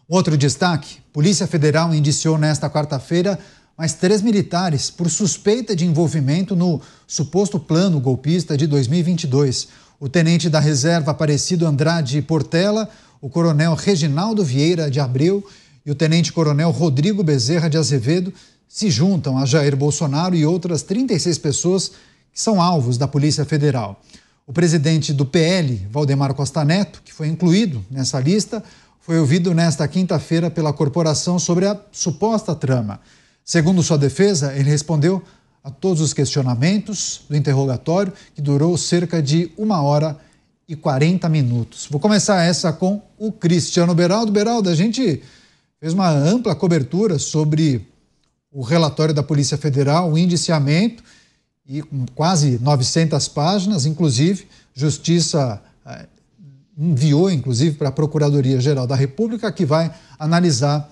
Outro destaque: Polícia Federal indiciou nesta quarta-feira mais 3 militares por suspeita de envolvimento no suposto plano golpista de 2022. O tenente da reserva Aparecido Andrade Portela, o coronel Reginaldo Vieira de Abreu e o tenente-coronel Rodrigo Bezerra de Azevedo se juntam a Jair Bolsonaro e outras 36 pessoas que são alvos da Polícia Federal. O presidente do PL, Valdemar Costa Neto, que foi incluído nessa lista, foi ouvido nesta quinta-feira pela corporação sobre a suposta trama. Segundo sua defesa, ele respondeu a todos os questionamentos do interrogatório, que durou cerca de 1h40. Vou começar essa com o Cristiano Beraldo. Beraldo, a gente fez uma ampla cobertura sobre o relatório da Polícia Federal, o indiciamento, e com quase 900 páginas, inclusive, Justiça enviou, inclusive, para a Procuradoria-Geral da República, que vai analisar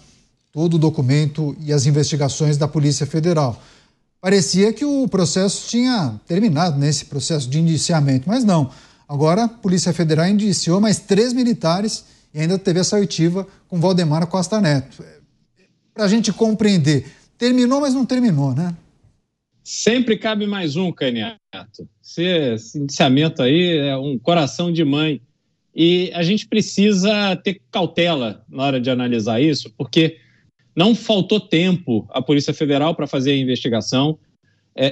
todo o documento e as investigações da Polícia Federal. Parecia que o processo tinha terminado nesse processo de indiciamento, mas não. Agora, a Polícia Federal indiciou mais 3 militares e ainda teve essa oitiva com Valdemar Costa Neto. Para a gente compreender, terminou, mas não terminou, né? Sempre cabe mais um, Caniato. Esse indiciamento aí é um coração de mãe. E a gente precisa ter cautela na hora de analisar isso, porque não faltou tempo à Polícia Federal para fazer a investigação.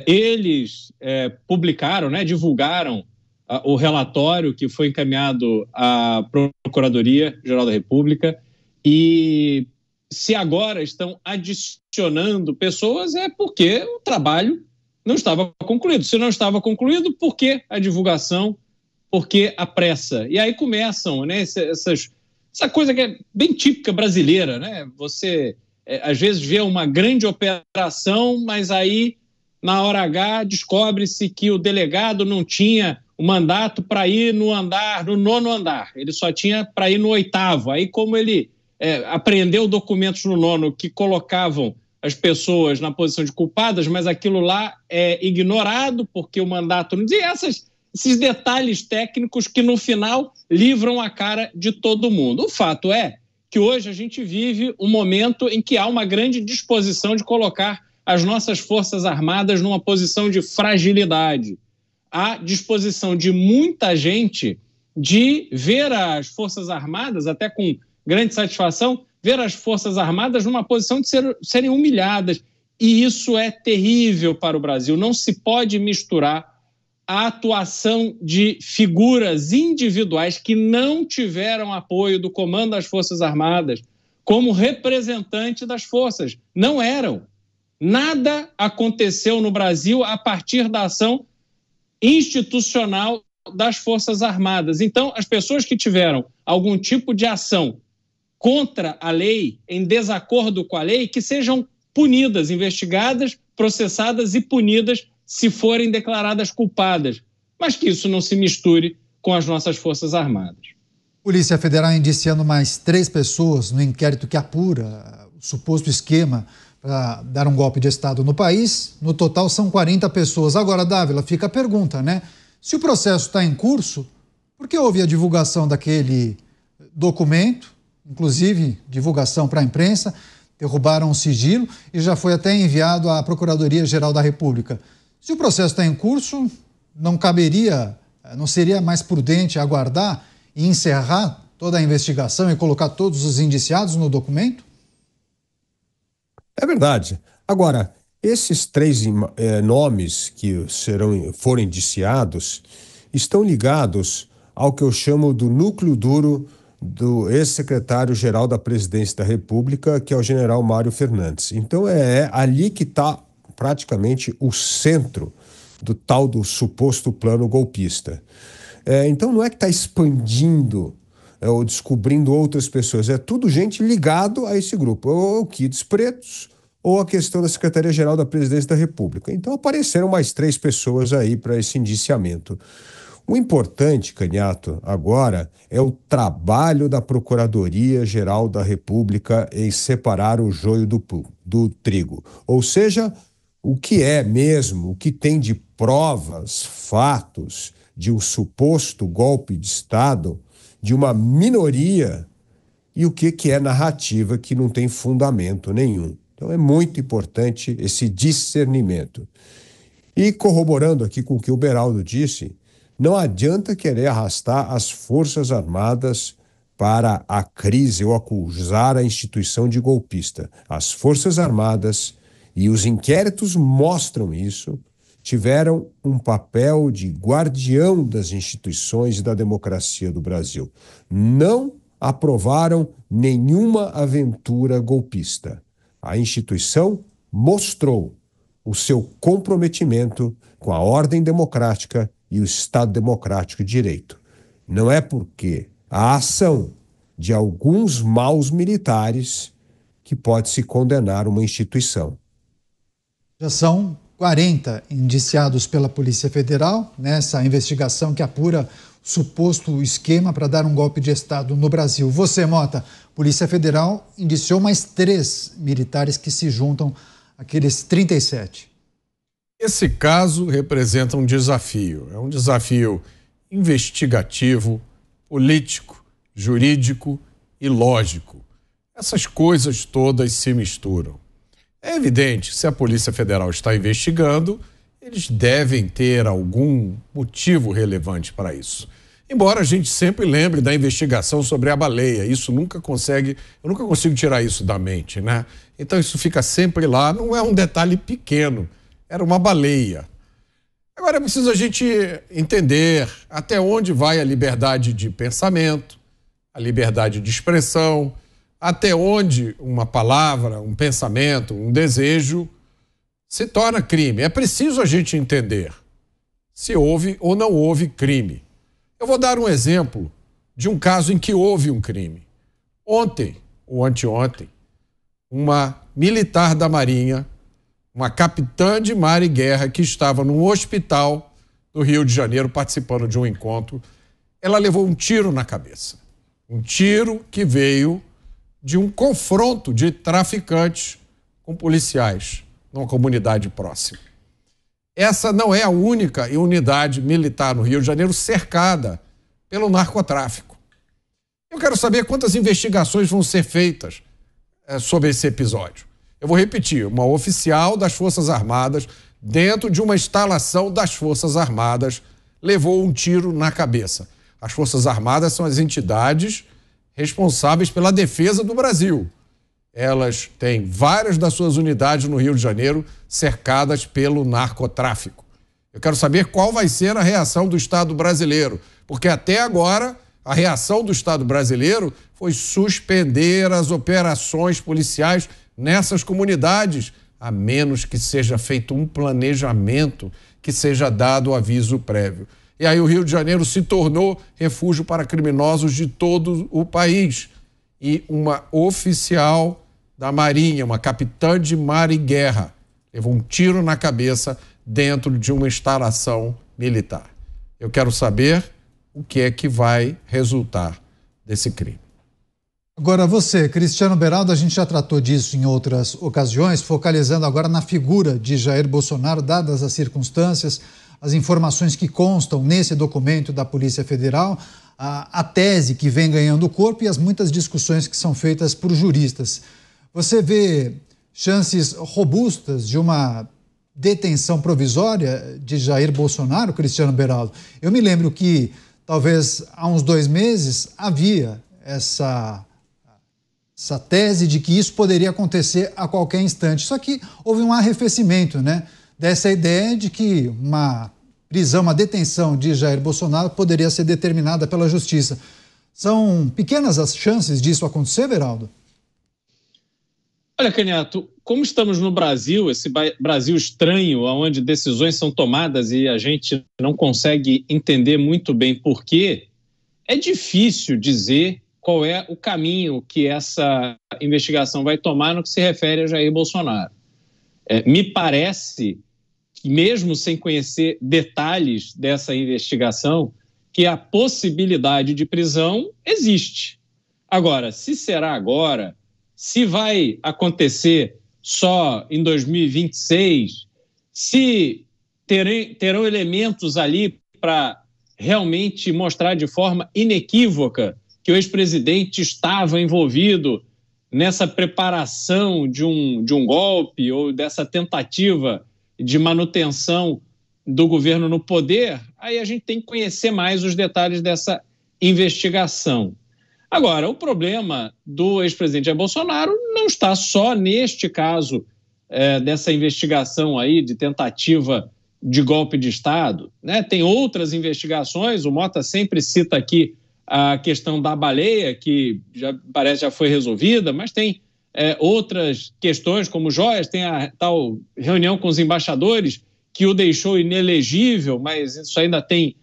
Eles publicaram, divulgaram o relatório que foi encaminhado à Procuradoria-Geral da República, e se agora estão adicionando pessoas é porque o trabalho não estava concluído. Se não estava concluído, por que a divulgação? Por que a pressa? E aí começam, essa coisa que é bem típica brasileira, né? Você às vezes vê uma grande operação, mas aí na hora H descobre-se que o delegado não tinha o mandato para ir no 9º andar, ele só tinha para ir no 8º. Aí como ele apreendeu documentos no 9º que colocavam as pessoas na posição de culpadas, mas aquilo lá é ignorado porque o mandato não dizia. Esses detalhes técnicos que no final livram a cara de todo mundo. O fato é que hoje a gente vive um momento em que há uma grande disposição de colocar as nossas Forças Armadas numa posição de fragilidade. Há disposição de muita gente de ver as Forças Armadas, até com grande satisfação, ver as Forças Armadas numa posição de serem humilhadas. E isso é terrível para o Brasil. Não se pode misturar a atuação de figuras individuais que não tiveram apoio do comando das Forças Armadas como representante das forças. Não eram. Nada aconteceu no Brasil a partir da ação institucional das Forças Armadas. Então, as pessoas que tiveram algum tipo de ação contra a lei, em desacordo com a lei, que sejam punidas, investigadas, processadas e punidas se forem declaradas culpadas, mas que isso não se misture com as nossas Forças Armadas. Polícia Federal indiciando mais 3 pessoas no inquérito que apura o suposto esquema para dar um golpe de Estado no país. No total são 40 pessoas. Agora, Dávila, fica a pergunta, né? Se o processo está em curso, por que houve a divulgação daquele documento, inclusive divulgação para a imprensa, derrubaram o sigilo e já foi até enviado à Procuradoria-Geral da República? Se o processo está em curso, não seria mais prudente aguardar e encerrar toda a investigação e colocar todos os indiciados no documento? É verdade. Agora, esses 3 nomes que foram indiciados estão ligados ao que eu chamo do núcleo duro do ex-secretário-geral da Presidência da República, que é o general Mário Fernandes. Então é ali que está praticamente o centro do tal do suposto plano golpista. Então não é que está expandindo ou descobrindo outras pessoas, é tudo gente ligado a esse grupo, ou o Kids Pretos, ou a questão da Secretaria-Geral da Presidência da República. Então apareceram mais 3 pessoas aí para esse indiciamento. O importante, Caniato, agora é o trabalho da Procuradoria-Geral da República em separar o joio do trigo. Ou seja, o que é mesmo, o que tem de provas, fatos de um suposto golpe de Estado de uma minoria e o que é narrativa que não tem fundamento nenhum. Então é muito importante esse discernimento. E corroborando aqui com o que o Beraldo disse, não adianta querer arrastar as Forças Armadas para a crise ou acusar a instituição de golpista. As Forças Armadas, e os inquéritos mostram isso, tiveram um papel de guardião das instituições e da democracia do Brasil. Não aprovaram nenhuma aventura golpista. A instituição mostrou o seu comprometimento com a ordem democrática e o Estado democrático de direito. Não é porque a ação de alguns maus militares que pode se condenar uma instituição. Já são 40 indiciados pela Polícia Federal nessa investigação que apura o suposto esquema para dar um golpe de Estado no Brasil. Você, Mota, Polícia Federal indiciou mais 3 militares que se juntam àqueles 37. Esse caso representa um desafio. É um desafio investigativo, político, jurídico e lógico. Essas coisas todas se misturam. É evidente, se a Polícia Federal está investigando, eles devem ter algum motivo relevante para isso. Embora a gente sempre lembre da investigação sobre a baleia, eu nunca consigo tirar isso da mente, né? Então isso fica sempre lá, não é um detalhe pequeno, era uma baleia. Agora é preciso a gente entender até onde vai a liberdade de pensamento, a liberdade de expressão, até onde uma palavra, um pensamento, um desejo se torna crime. É preciso a gente entender se houve ou não houve crime. Eu vou dar um exemplo de um caso em que houve um crime. Ontem, ou anteontem, uma militar da Marinha, uma capitã de mar e guerra que estava num hospital do Rio de Janeiro participando de um encontro, ela levou um tiro na cabeça. Um tiro que veio de um confronto de traficantes com policiais numa comunidade próxima. Essa não é a única unidade militar no Rio de Janeiro cercada pelo narcotráfico. Eu quero saber quantas investigações vão ser feitas sobre esse episódio. Eu vou repetir, uma oficial das Forças Armadas, dentro de uma instalação das Forças Armadas, levou um tiro na cabeça. As Forças Armadas são as entidades responsáveis pela defesa do Brasil. Elas têm várias das suas unidades no Rio de Janeiro cercadas pelo narcotráfico. Eu quero saber qual vai ser a reação do Estado brasileiro, porque até agora a reação do Estado brasileiro foi suspender as operações policiais nessas comunidades, a menos que seja feito um planejamento, que seja dado aviso prévio. E aí o Rio de Janeiro se tornou refúgio para criminosos de todo o país. E uma oficial da Marinha, uma capitã de mar e guerra, levou um tiro na cabeça dentro de uma instalação militar. Eu quero saber o que é que vai resultar desse crime. Agora você, Cristiano Beraldo, a gente já tratou disso em outras ocasiões, focalizando agora na figura de Jair Bolsonaro, dadas as circunstâncias, as informações que constam nesse documento da Polícia Federal, a tese que vem ganhando corpo e as muitas discussões que são feitas por juristas. Você vê chances robustas de uma detenção provisória de Jair Bolsonaro, Cristiano Beraldo? Eu me lembro que talvez há uns 2 meses havia essa tese de que isso poderia acontecer a qualquer instante. Só que houve um arrefecimento, né, dessa ideia de que uma prisão, uma detenção de Jair Bolsonaro poderia ser determinada pela justiça. São pequenas as chances disso acontecer, Beraldo? Olha, Caniato, como estamos no Brasil, esse Brasil estranho, onde decisões são tomadas e a gente não consegue entender muito bem por quê, é difícil dizer qual é o caminho que essa investigação vai tomar no que se refere a Jair Bolsonaro. Me parece que, mesmo sem conhecer detalhes dessa investigação, que a possibilidade de prisão existe. Agora, se será agora, se vai acontecer só em 2026, se terão elementos ali para realmente mostrar de forma inequívoca que o ex-presidente estava envolvido nessa preparação de um golpe ou dessa tentativa de manutenção do governo no poder, aí a gente tem que conhecer mais os detalhes dessa investigação. Agora, o problema do ex-presidente Jair Bolsonaro não está só neste caso dessa investigação aí de tentativa de golpe de Estado, né? Tem outras investigações, o Mota sempre cita aqui a questão da baleia, que já foi resolvida, mas tem outras questões como joias, tem a tal reunião com os embaixadores que o deixou inelegível, mas isso ainda tem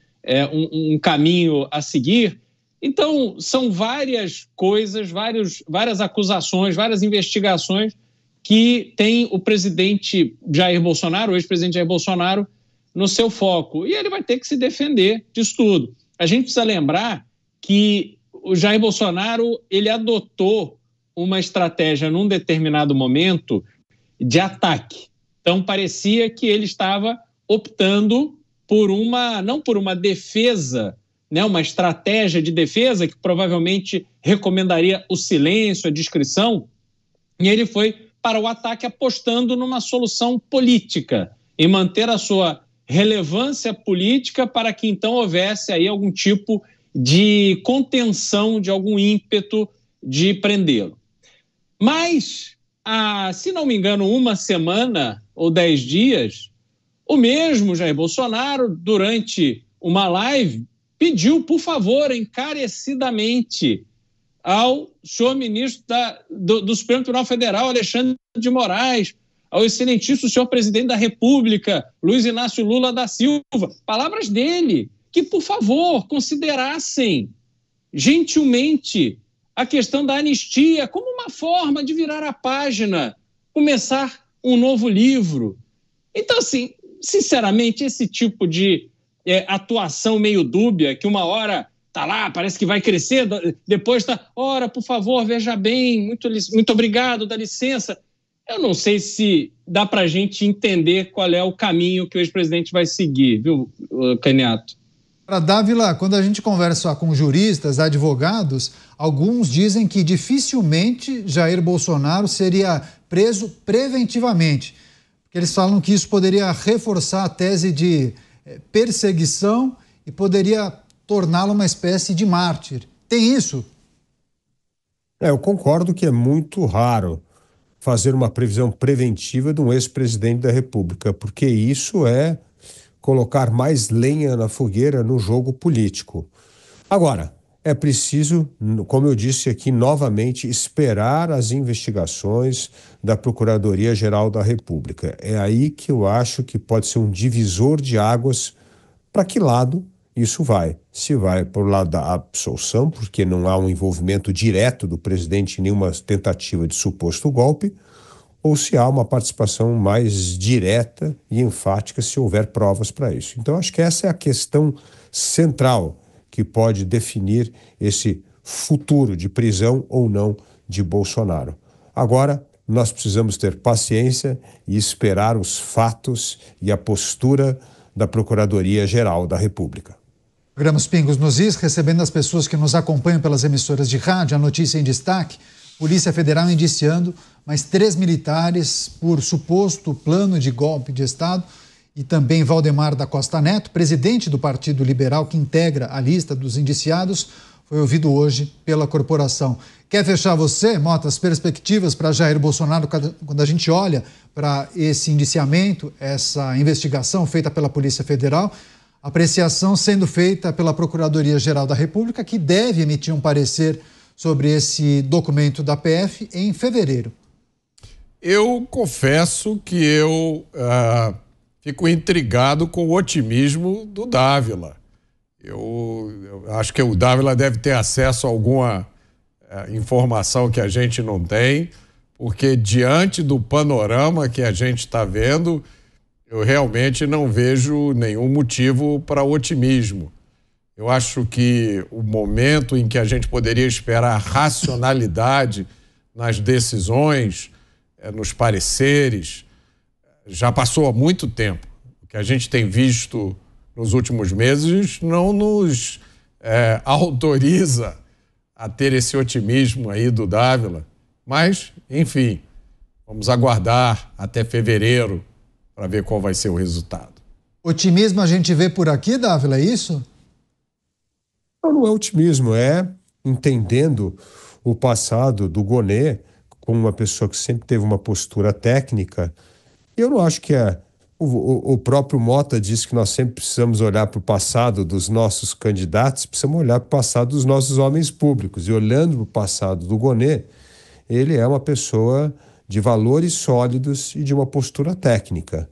um caminho a seguir. Então, são várias coisas, várias acusações, várias investigações que tem o presidente Jair Bolsonaro, o ex-presidente Jair Bolsonaro, no seu foco. E ele vai ter que se defender disso tudo. A gente precisa lembrar que o Jair Bolsonaro ele adotou uma estratégia num determinado momento de ataque. Então, parecia que ele estava optando por não por uma defesa, né, uma estratégia de defesa que provavelmente recomendaria o silêncio, a discrição, e ele foi para o ataque apostando numa solução política, em manter a sua relevância política para que então houvesse aí algum tipo de contenção, de algum ímpeto de prendê-lo. Mas, se não me engano, 1 semana ou 10 dias, o mesmo Jair Bolsonaro, durante uma live, pediu, por favor, encarecidamente ao senhor ministro do Supremo Tribunal Federal, Alexandre de Moraes, ao excelentíssimo senhor presidente da República, Luiz Inácio Lula da Silva, palavras dele, que, por favor, considerassem gentilmente a questão da anistia como uma forma de virar a página, começar um novo livro. Então, assim, sinceramente, esse tipo de atuação meio dúbia, que uma hora está lá, parece que vai crescer, depois está, ora, por favor, veja bem, muito obrigado, dá licença. Eu não sei se dá para a gente entender qual é o caminho que o ex-presidente vai seguir, viu, Caniato? Para Dávila, quando a gente conversa com juristas, advogados, alguns dizem que dificilmente Jair Bolsonaro seria preso preventivamente. Porque eles falam que isso poderia reforçar a tese de perseguição e poderia torná-lo uma espécie de mártir. Tem isso? Eu concordo que é muito raro fazer uma previsão preventiva de um ex-presidente da República, porque isso é colocar mais lenha na fogueira no jogo político. Agora, é preciso, como eu disse aqui novamente, esperar as investigações da Procuradoria-Geral da República. É aí que eu acho que pode ser um divisor de águas. Para que lado isso vai? Se vai para o lado da absolução, porque não há um envolvimento direto do presidente em nenhuma tentativa de suposto golpe, ou se há uma participação mais direta e enfática se houver provas para isso. Então, acho que essa é a questão central que pode definir esse futuro de prisão ou não de Bolsonaro. Agora, nós precisamos ter paciência e esperar os fatos e a postura da Procuradoria-Geral da República. Programa Os Pingos nos Is, recebendo as pessoas que nos acompanham pelas emissoras de rádio, a notícia em destaque: Polícia Federal indiciando mais 3 militares por suposto plano de golpe de Estado, e também Valdemar da Costa Neto, presidente do Partido Liberal, que integra a lista dos indiciados, foi ouvido hoje pela corporação. Quer fechar você, Mota, as perspectivas para Jair Bolsonaro quando a gente olha para esse indiciamento, essa investigação feita pela Polícia Federal, apreciação sendo feita pela Procuradoria-Geral da República, que deve emitir um parecer sobre esse documento da PF em fevereiro? Eu confesso que eu fico intrigado com o otimismo do Dávila. Eu acho que o Dávila deve ter acesso a alguma informação que a gente não tem, porque diante do panorama que a gente está vendo, eu realmente não vejo nenhum motivo para otimismo. Eu acho que o momento em que a gente poderia esperar racionalidade nas decisões, nos pareceres, já passou há muito tempo. O que a gente tem visto nos últimos meses não nos autoriza a ter esse otimismo aí do Dávila, mas, enfim, vamos aguardar até fevereiro para ver qual vai ser o resultado. Otimismo a gente vê por aqui, Dávila, é isso? Não é otimismo, é entendendo o passado do Gonê como uma pessoa que sempre teve uma postura técnica. Eu não acho que o próprio Mota disse que nós sempre precisamos olhar para o passado dos nossos candidatos, precisamos olhar para o passado dos nossos homens públicos. E olhando para o passado do Gonê, ele é uma pessoa de valores sólidos e de uma postura técnica.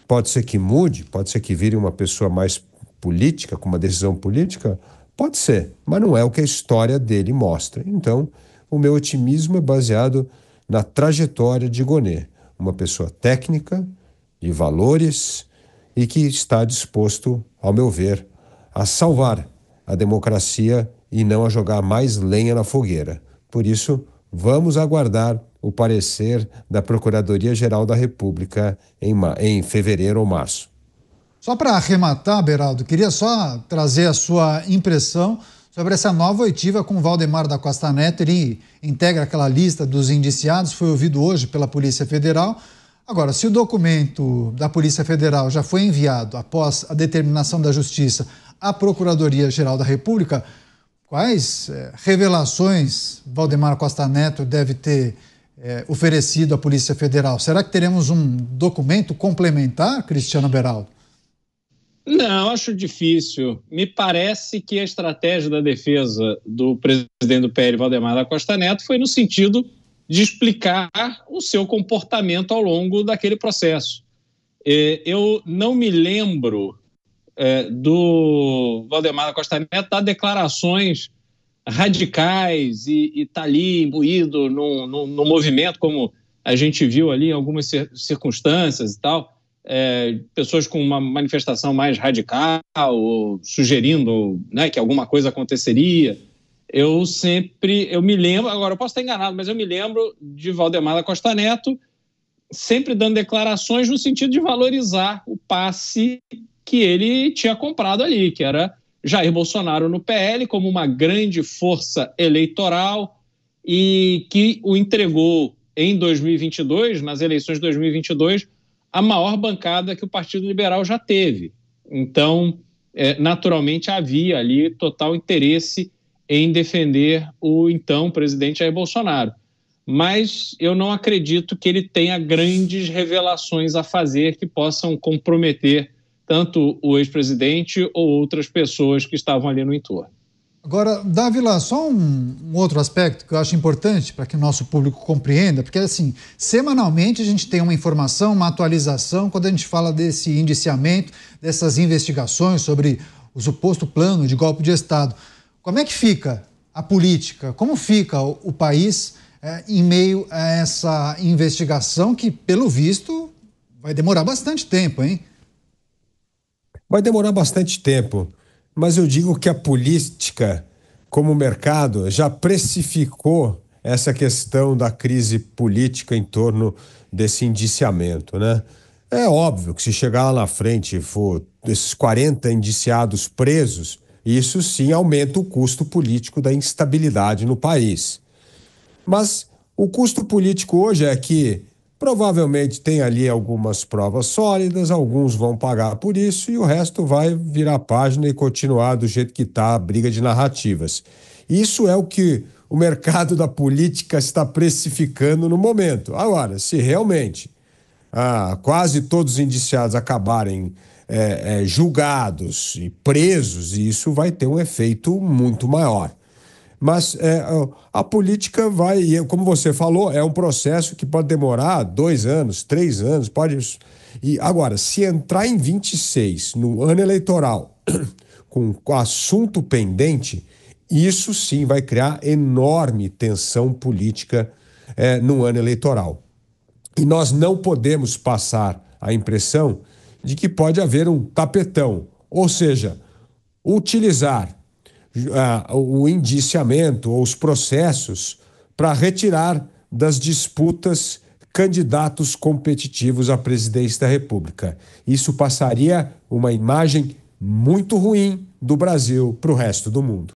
Pode ser que mude, pode ser que vire uma pessoa mais política, com uma decisão política, pode ser, mas não é o que a história dele mostra. Então, o meu otimismo é baseado na trajetória de Gonê, uma pessoa técnica, de valores e que está disposto, ao meu ver, a salvar a democracia e não a jogar mais lenha na fogueira. Por isso, vamos aguardar o parecer da Procuradoria-Geral da República em fevereiro ou março. Só para arrematar, Beraldo, queria só trazer a sua impressão sobre essa nova oitiva com Valdemar da Costa Neto. Ele integra aquela lista dos indiciados, foi ouvido hoje pela Polícia Federal. Agora, se o documento da Polícia Federal já foi enviado após a determinação da Justiça à Procuradoria-Geral da República, quais revelações Valdemar Costa Neto deve ter oferecido à Polícia Federal? Será que teremos um documento complementar, Cristiano Beraldo? Não, acho difícil. Me parece que a estratégia da defesa do presidente do PL, Valdemar da Costa Neto, foi no sentido de explicar o seu comportamento ao longo daquele processo. Eu não me lembro do Valdemar da Costa Neto dar declarações radicais e tá ali imbuído no movimento, como a gente viu ali em algumas circunstâncias e tal, pessoas com uma manifestação mais radical, ou sugerindo, né, que alguma coisa aconteceria. Eu me lembro, agora eu posso estar enganado, mas eu me lembro de Valdemar da Costa Neto sempre dando declarações no sentido de valorizar o passe que ele tinha comprado ali, que era Jair Bolsonaro no PL como uma grande força eleitoral e que o entregou em 2022, nas eleições de 2022, a maior bancada que o Partido Liberal já teve. Então, naturalmente, havia ali total interesse em defender o então presidente Jair Bolsonaro. Mas eu não acredito que ele tenha grandes revelações a fazer que possam comprometer tanto o ex-presidente ou outras pessoas que estavam ali no entorno. Agora, Dávila, só um outro aspecto que eu acho importante para que o nosso público compreenda, porque assim, semanalmente a gente tem uma informação, uma atualização quando a gente fala desse indiciamento, dessas investigações sobre o suposto plano de golpe de Estado. Como é que fica a política? Como fica o país em meio a essa investigação que, pelo visto, vai demorar bastante tempo, hein? Vai demorar bastante tempo, mas eu digo que a política, como o mercado, já precificou essa questão da crise política em torno desse indiciamento, né? É óbvio que se chegar lá na frente e for esses 40 indiciados presos, isso sim aumenta o custo político da instabilidade no país. Mas o custo político hoje é que provavelmente tem ali algumas provas sólidas, alguns vão pagar por isso e o resto vai virar página e continuar do jeito que está a briga de narrativas. Isso é o que o mercado da política está precificando no momento. Agora, se realmente quase todos os indiciados acabarem julgados e presos, isso vai ter um efeito muito maior. Mas a política vai, como você falou, é um processo que pode demorar 2 anos, 3 anos, pode. E agora, se entrar em 26, no ano eleitoral, com assunto pendente, isso sim vai criar enorme tensão política no ano eleitoral. E nós não podemos passar a impressão de que pode haver um tapetão, ou seja, utilizar o indiciamento ou os processos para retirar das disputas candidatos competitivos à presidência da República. Isso passaria uma imagem muito ruim do Brasil para o resto do mundo.